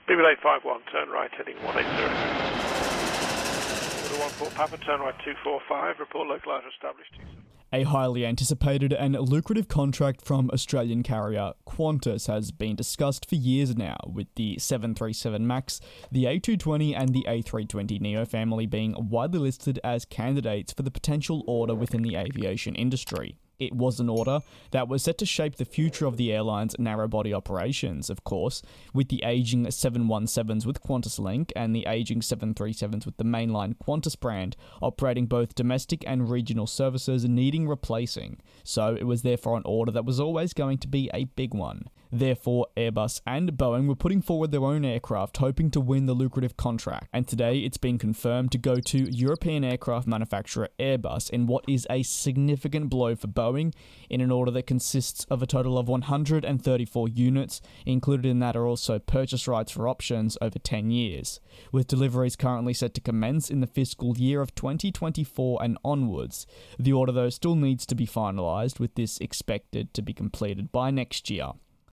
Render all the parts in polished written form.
BB851, turn right, heading 180. Order 14 Papa, turn right 245, report localizer established. A highly anticipated and lucrative contract from Australian carrier Qantas has been discussed for years now, with the 737 MAX, the A220 and the A320neo family being widely listed as candidates for the potential order within the aviation industry. It was an order that was set to shape the future of the airline's narrow-body operations, of course, with the ageing 717s with Qantas Link and the ageing 737s with the mainline Qantas brand operating both domestic and regional services needing replacing. So it was therefore an order that was always going to be a big one. Therefore, Airbus and Boeing were putting forward their own aircraft hoping to win the lucrative contract, and today it's been confirmed to go to European aircraft manufacturer Airbus in what is a significant blow for Boeing, in an order that consists of a total of 134 units. Included in that are also purchase rights for options over 10 years, with deliveries currently set to commence in the fiscal year of 2024 and onwards. The order though still needs to be finalised, with this expected to be completed by next year.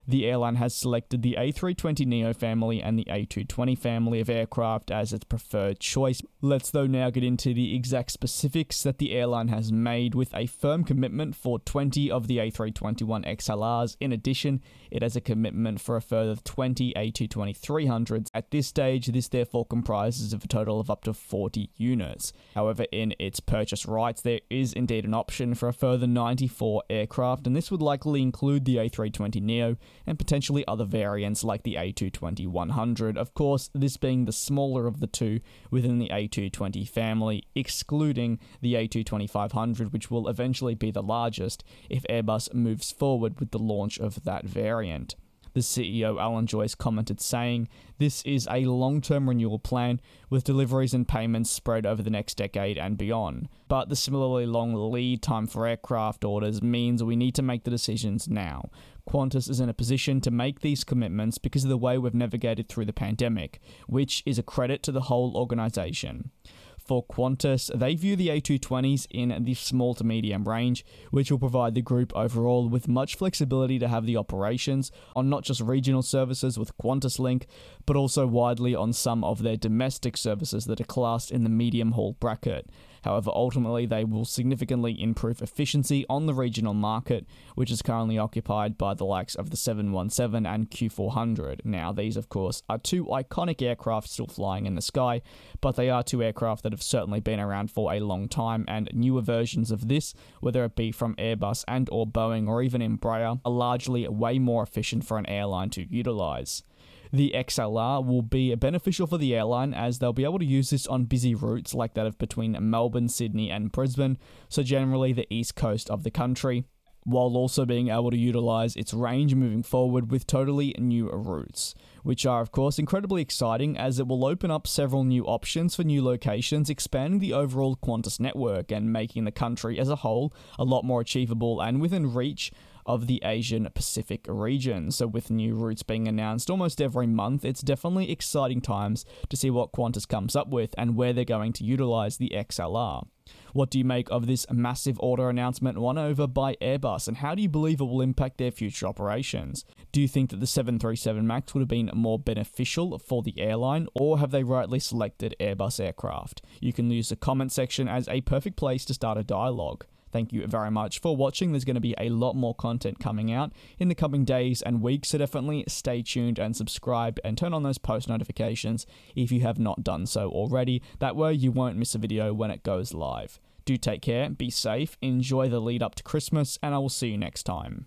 The airline has selected the A320neo family and the A220 family of aircraft as its preferred choice. Let's though now get into the exact specifics that the airline has made, with a firm commitment for 20 of the A321XLRs. In addition, it has a commitment for a further 20 A220-300s. At this stage, this therefore comprises of a total of up to 40 units. However, in its purchase rights, there is indeed an option for a further 94 aircraft, and this would likely include the A320neo and potentially other variants like the A220-100, of course, this being the smaller of the two within the A220 family, excluding the A220-500, which will eventually be the largest if Airbus moves forward with the launch of that variant. The CEO, Alan Joyce, commented saying, "This is a long-term renewal plan with deliveries and payments spread over the next decade and beyond. But the similarly long lead time for aircraft orders means we need to make the decisions now. Qantas is in a position to make these commitments because of the way we've navigated through the pandemic, which is a credit to the whole organisation." For Qantas, they view the A220s in the small to medium range, which will provide the group overall with much flexibility to have the operations on not just regional services with Qantas Link, but also widely on some of their domestic services that are classed in the medium haul bracket. However, ultimately they will significantly improve efficiency on the regional market, which is currently occupied by the likes of the 717 and Q400. Now, these of course are two iconic aircraft still flying in the sky, but they are two aircraft that have certainly been around for a long time, and newer versions of this, whether it be from Airbus and or Boeing or even Embraer, are largely way more efficient for an airline to utilise. The XLR will be beneficial for the airline as they'll be able to use this on busy routes like that of between Melbourne, Sydney and Brisbane, so generally the east coast of the country, while also being able to utilise its range moving forward with totally new routes, which are of course incredibly exciting as it will open up several new options for new locations, expanding the overall Qantas network and making the country as a whole a lot more achievable and within reach of the Asian Pacific region. So with new routes being announced almost every month, it's definitely exciting times to see what Qantas comes up with and where they're going to utilise the XLR. What do you make of this massive order announcement won over by Airbus, and how do you believe it will impact their future operations? Do you think that the 737 MAX would have been more beneficial for the airline, or have they rightly selected Airbus aircraft? You can use the comment section as a perfect place to start a dialogue. Thank you very much for watching. There's going to be a lot more content coming out in the coming days and weeks, so definitely stay tuned and subscribe and turn on those post notifications if you have not done so already. That way you won't miss a video when it goes live. Do take care, be safe, enjoy the lead up to Christmas, and I will see you next time.